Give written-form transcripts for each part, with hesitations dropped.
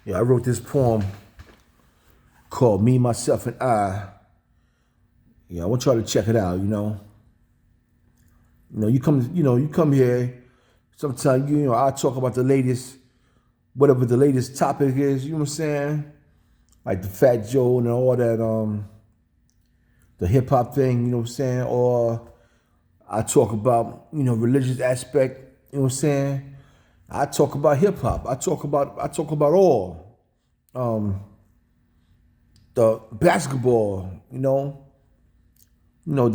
Yeah, I wrote this poem called Me, Myself, and I. Yeah, I want y'all to check it out, you come here, sometimes I talk about the latest, whatever the latest topic is, you know what I'm saying? Like the Fat Joe and all that, the hip hop thing, you know what I'm saying? Or I talk about, religious aspect, you know what I'm saying? I talk about hip hop. I talk about all. The basketball, the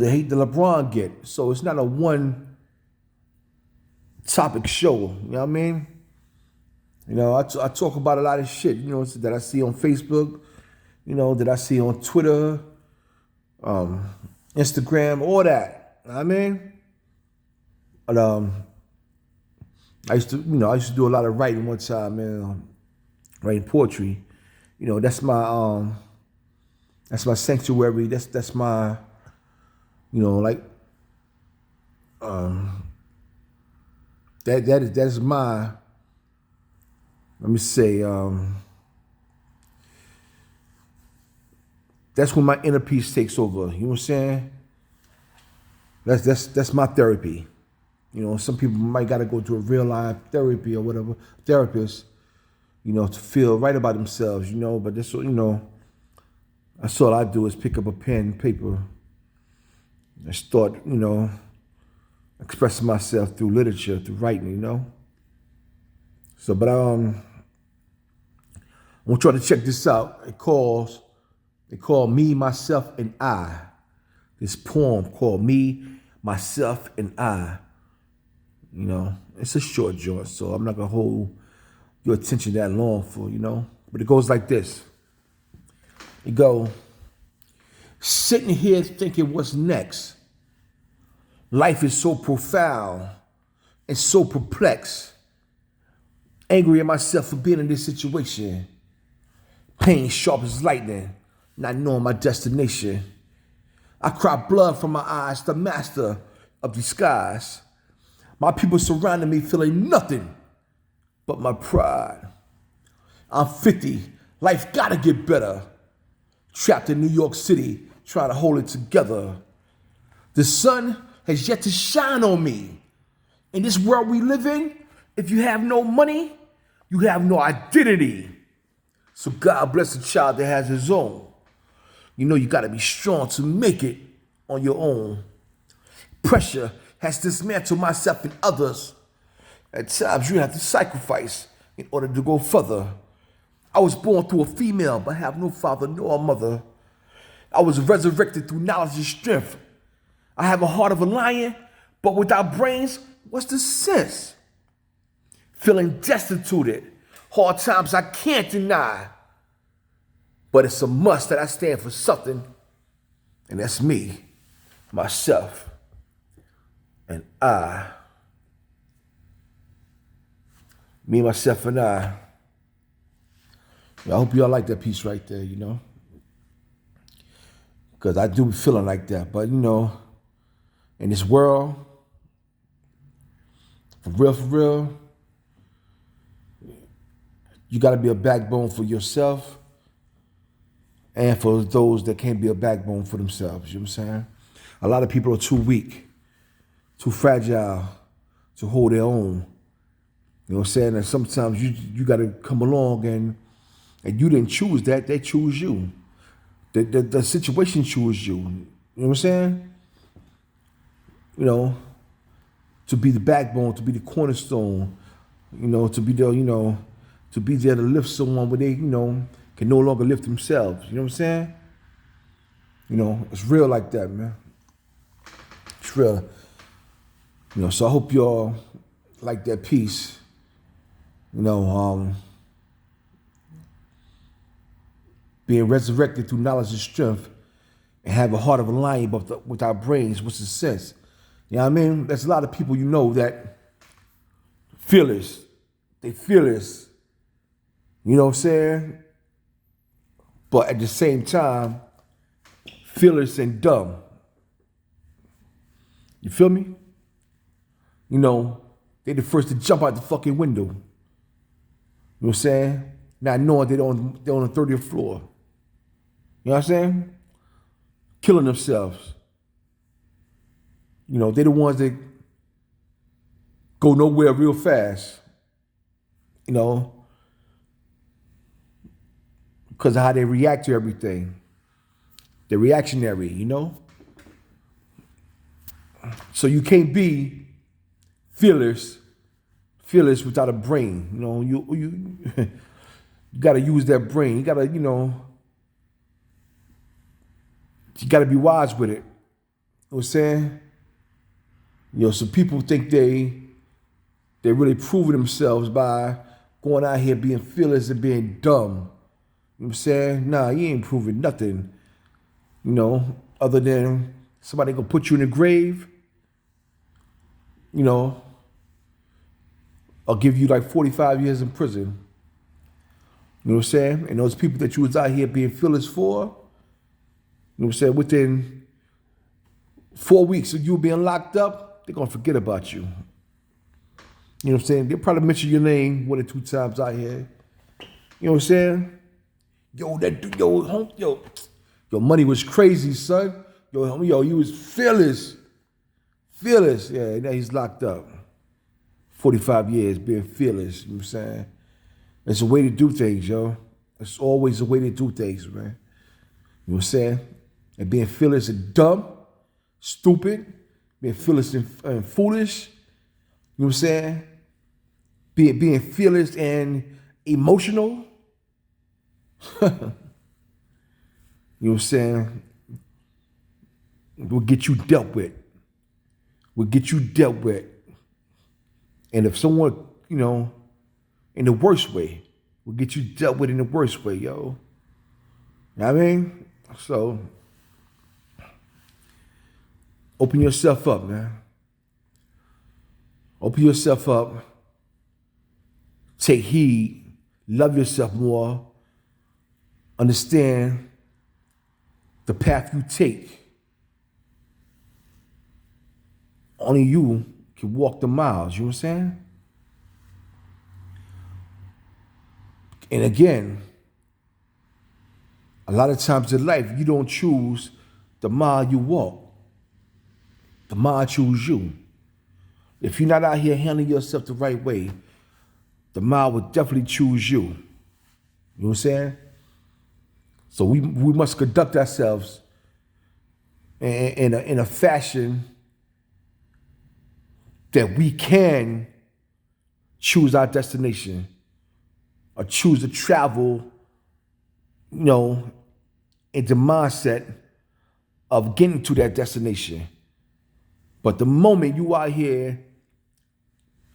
hate that LeBron get. So it's not a one topic show. You know what I mean? I talk about a lot of shit, that I see on Facebook, that I see on Twitter, Instagram, all that. You know what I mean? But I used to do a lot of writing one time, man, writing poetry. That's my sanctuary. That's my, like that's my, let me say, that's when my inner peace takes over. You know what I'm saying? That's my therapy. Some people might gotta go to a real life therapy or whatever, therapist, to feel right about themselves, but that's all I do is pick up a pen and paper and start, expressing myself through literature, through writing. So, but I want y'all to check this out. They call Me, Myself, and I. This poem called Me, Myself, and I. It's a short joint, so I'm not gonna hold your attention that long for, But it goes like this. It go, sitting here thinking what's next. Life is so profound and so perplexed. Angry at myself for being in this situation. Pain sharp as lightning, not knowing my destination. I cry blood from my eyes, the master of disguise. My people surrounding me feeling nothing but my pride. I'm 50, life gotta get better. Trapped in New York City, trying to hold it together. The sun has yet to shine on me. In this world we live in, if you have no money, you have no identity. So God bless the child that has his own. You gotta be strong to make it on your own. Pressure has dismantled myself and others. At times you have to sacrifice in order to go further. I was born through a female, but have no father nor mother. I was resurrected through knowledge and strength. I have a heart of a lion, but without brains, what's the sense? Feeling destituted, hard times I can't deny. But it's a must that I stand for something, and that's me, myself, and I. Me, myself, and I. I hope y'all like that piece right there, Because I do be feeling like that. But, in this world, for real, you got to be a backbone for yourself and for those that can't be a backbone for themselves. You know what I'm saying? A lot of people are too weak, too fragile to hold their own. You know what I'm saying? And sometimes you got to come along and you didn't choose that. They choose you. The situation chose you. You know what I'm saying? To be the backbone, to be the cornerstone, to be there, to be there to lift someone where they, can no longer lift themselves. You know what I'm saying? It's real like that, man. It's real. So I hope y'all like that piece. Being resurrected through knowledge and strength and have a heart of a lion, but without brains, what's the sense? You know what I mean? There's a lot of people that fearless. They fearless. You know what I'm saying? But at the same time, fearless and dumb. You feel me? They the first to jump out the fucking window. You know what I'm saying? not knowing they're on the 30th floor. You know what I'm saying? Killing themselves. You know, they're the ones that go nowhere real fast. You know, because of how they react to everything. They're reactionary, you know? So you can't be fearless without a brain. You know, you gotta use that brain. You gotta, you gotta be wise with it. You know what I'm saying? You know, so people think they're really proving themselves by going out here being fearless and being dumb. You know what I'm saying? Nah, you ain't proving nothing, you know, other than somebody gonna put you in the grave, you know, or give you like 45 years in prison. You know what I'm saying? And those people that you was out here being fearless for, you know what I'm saying, within 4 weeks of you being locked up, they're gonna forget about you. You know what I'm saying? They'll probably mention your name 1 or 2 times out here. You know what I'm saying? Yo, that dude, your money was crazy, son. Yo, you was fearless. Fearless. Yeah, now he's locked up. 45 years being fearless, you know what I'm saying? It's a way to do things, yo. It's always a way to do things, man. You know what I'm saying? And being fearless and dumb, stupid, being fearless and foolish, you know what I'm saying? Being fearless and emotional. You know what I'm saying? Will get you dealt with. Will get you dealt with. And if someone, you know, in the worst way, will get you dealt with in the worst way, yo. You know what I mean? So, open yourself up, man. Open yourself up. Take heed. Love yourself more. Understand the path you take. Only you can walk the miles, you know what I'm saying? And again, a lot of times in life, you don't choose the mile you walk. The mile choose you. If you're not out here handling yourself the right way, the mile will definitely choose you. You know what I'm saying? So we must conduct ourselves in a fashion that we can choose our destination or choose to travel, you know, in the mindset of getting to that destination. But the moment you out here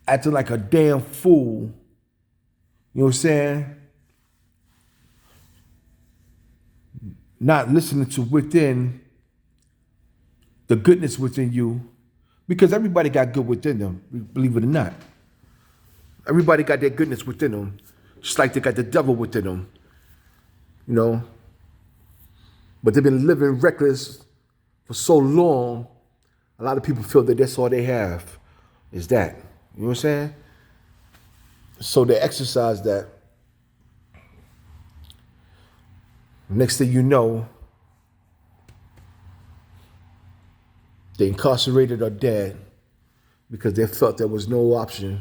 acting like a damn fool, you know what I'm saying? Not listening to within the goodness within you, because everybody got good within them, believe it or not. Everybody got their goodness within them, just like they got the devil within them, you know. But they've been living reckless for so long, a lot of people feel that that's all they have, is that. You know what I'm saying? So they exercise that. Next thing you know, they incarcerated or dead because they felt there was no option,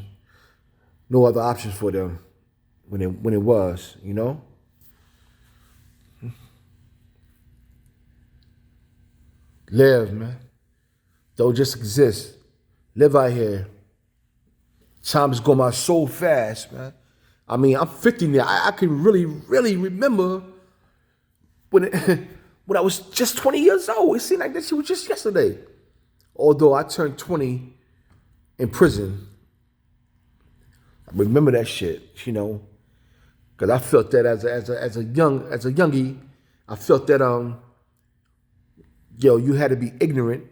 no other options for them when it was, you know? Live, man. Don't just exist. Live out here. Time is going by so fast, man. I mean, I'm 50 now. I can really, really remember when I was just 20 years old. It seemed like this shit was just yesterday. Although I turned 20 in prison. I remember that shit, you know, because I felt that as a youngie, I felt that you had to be ignorant.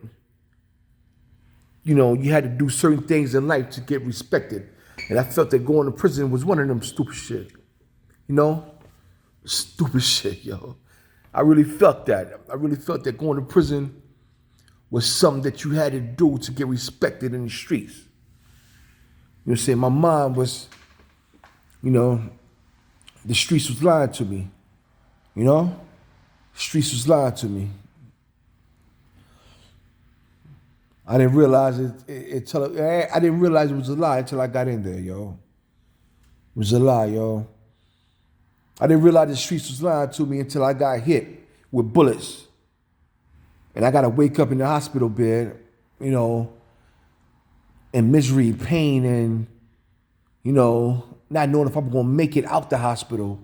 You know, you had to do certain things in life to get respected. And I felt that going to prison was one of them stupid shit. You know? Stupid shit, yo. I really felt that. I really felt that going to prison was something that you had to do to get respected in the streets. You know what I'm saying? My mom was, you know, The streets was lying to me. You know? The streets was lying to me. I didn't realize I didn't realize it was a lie until I got in there, yo. It was a lie, yo. I didn't realize the streets was lying to me until I got hit with bullets. And I got to wake up in the hospital bed, you know, in misery, pain, and, you know, not knowing if I'm going to make it out the hospital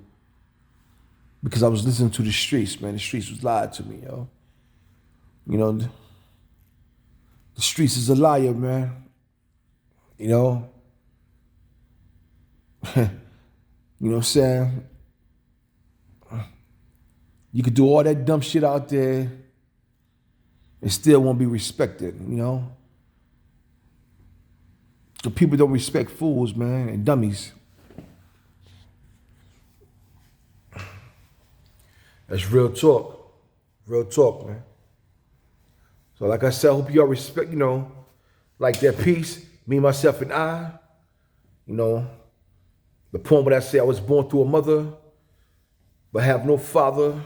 because I was listening to the streets, man. The streets was lying to me, yo. You know, the streets is a liar, man. You know? You know what I'm saying? You could do all that dumb shit out there and still won't be respected, you know? The people don't respect fools, man, and dummies. That's real talk. Real talk, man. So like I said, I hope y'all respect, you know, like that piece, me, myself, and I. You know, the poem where I say I was born through a mother, but have no father.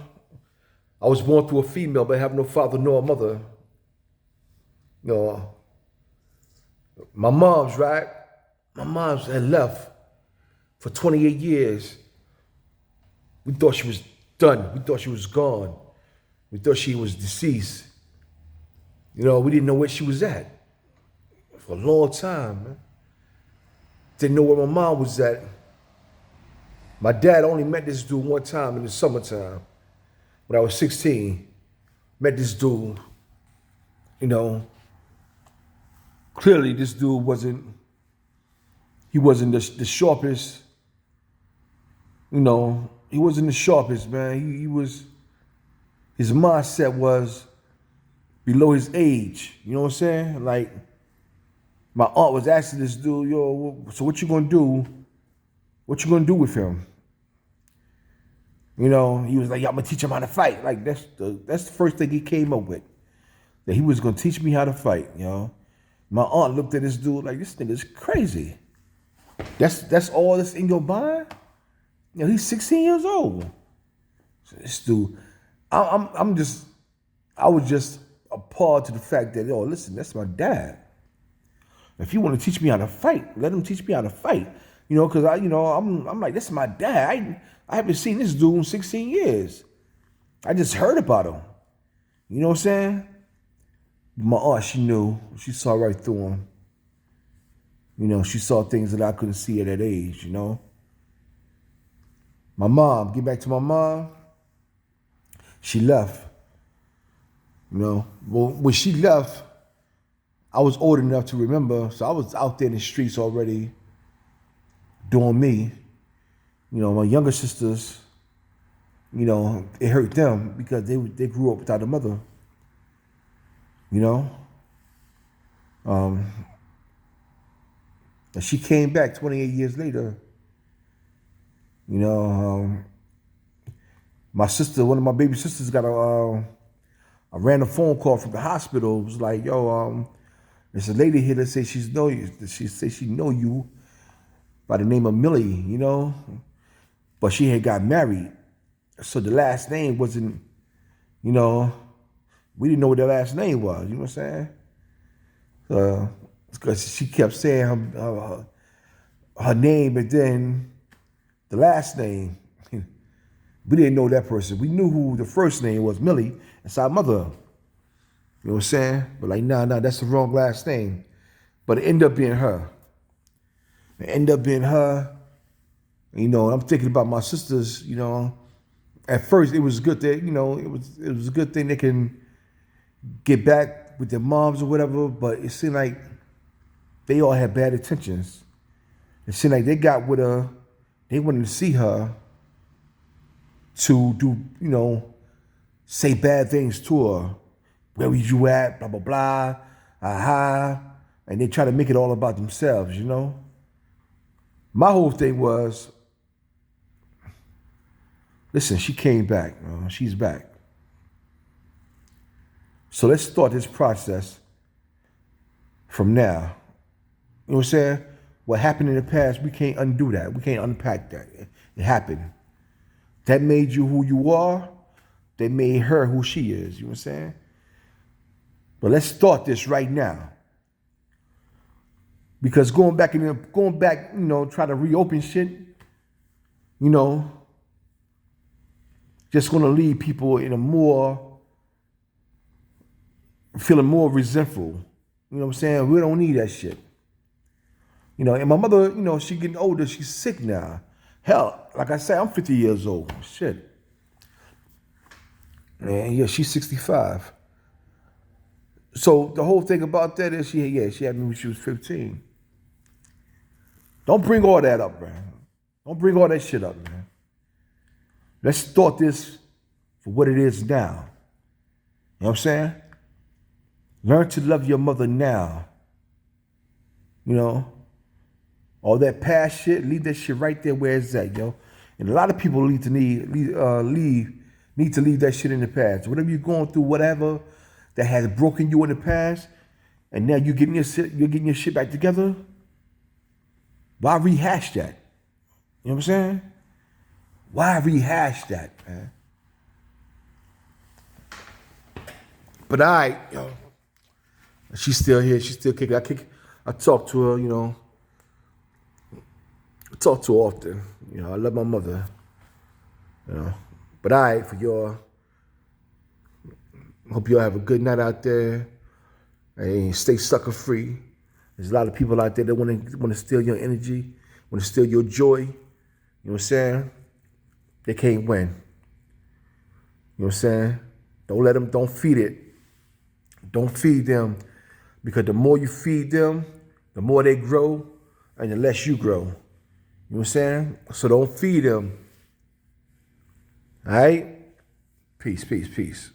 I was born through a female, but have no father nor a mother. You know, my mom's, right? My mom's had left for 28 years. We thought she was done. We thought she was gone. We thought she was deceased. You know, we didn't know where she was at for a long time, man. Didn't know where my mom was at. My dad only met this dude one time in the summertime when I was 16. Met this dude, you know. Clearly, this dude wasn't the sharpest, you know, he wasn't the sharpest, man. His mindset was below his age, you know what I'm saying? Like, my aunt was asking this dude, yo, so what you gonna do? What you gonna do with him? You know, he was like, yeah, I'm gonna teach him how to fight. Like, that's the first thing he came up with, that he was gonna teach me how to fight, you know? My aunt looked at this dude like, this nigga's crazy. That's all that's in your mind? You know, he's 16 years old. So this dude, I was just appalled to the fact that, yo, listen, that's my dad. If you want to teach me how to fight, let him teach me how to fight. You know, because I'm like, this is my dad. I haven't seen this dude in 16 years. I just heard about him. You know what I'm saying? My aunt, she knew. She saw right through him. You know, she saw things that I couldn't see at that age, you know. My mom, get back to my mom, she left. You know, well, when she left, I was old enough to remember, so I was out there in the streets already doing me. You know, my younger sisters, you know, it hurt them because they grew up without a mother. You know? And she came back 28 years later. You know, my sister, one of my baby sisters got a random phone call from the hospital. It was like, yo, there's a lady here that says she know you by the name of Millie, you know? But she had got married. So the last name wasn't, you know, we didn't know what their last name was, you know what I'm saying? Because she kept saying her name and then the last name. We didn't know that person. We knew who the first name was, Millie, it's our mother. You know what I'm saying? But like, nah, that's the wrong last name. But it ended up being her. It ended up being her. You know, I'm thinking about my sisters, you know. At first, it was good that, you know, it was a good thing they can get back with their moms or whatever, but it seemed like they all had bad intentions. It seemed like they got with her, they wanted to see her to do, you know, say bad things to her. Where was you at? Blah, blah, blah. Aha. And they try to make it all about themselves, you know? My whole thing was, listen, she came back. She's back. So let's start this process from now. You know what I'm saying? What happened in the past, we can't undo that. We can't unpack that. It happened. That made you who you are. That made her who she is. You know what I'm saying? But let's start this right now. Because going back, try to reopen shit, just gonna leave people in a more, feeling more resentful. You know what I'm saying? We don't need that shit. And my mother, she getting older, she's sick now. Hell, like I said, I'm 50 years old. Shit. Man, yeah, she's 65. So the whole thing about that is she had me when she was 15. Don't bring all that up, man. Don't bring all that shit up, man. Let's start this for what it is now. You know what I'm saying? Learn to love your mother now. All that past shit, leave that shit right there where it's at, yo. And a lot of people need to leave that shit in the past. Whatever you're going through, whatever that has broken you in the past, and now you're getting your shit back together. Why rehash that? You know what I'm saying? Why rehash that, man? But all right, yo. She's still here. She's still kicking. I talk to her, I talk to her often. I love my mother. But all right, for y'all. Hope y'all have a good night out there. And stay sucker free. There's a lot of people out there that want to steal your energy, want to steal your joy. You know what I'm saying? They can't win. You know what I'm saying? Don't feed it. Don't feed them. Because the more you feed them, the more they grow and the less you grow. You know what I'm saying? So don't feed them. All right? Peace, peace, peace.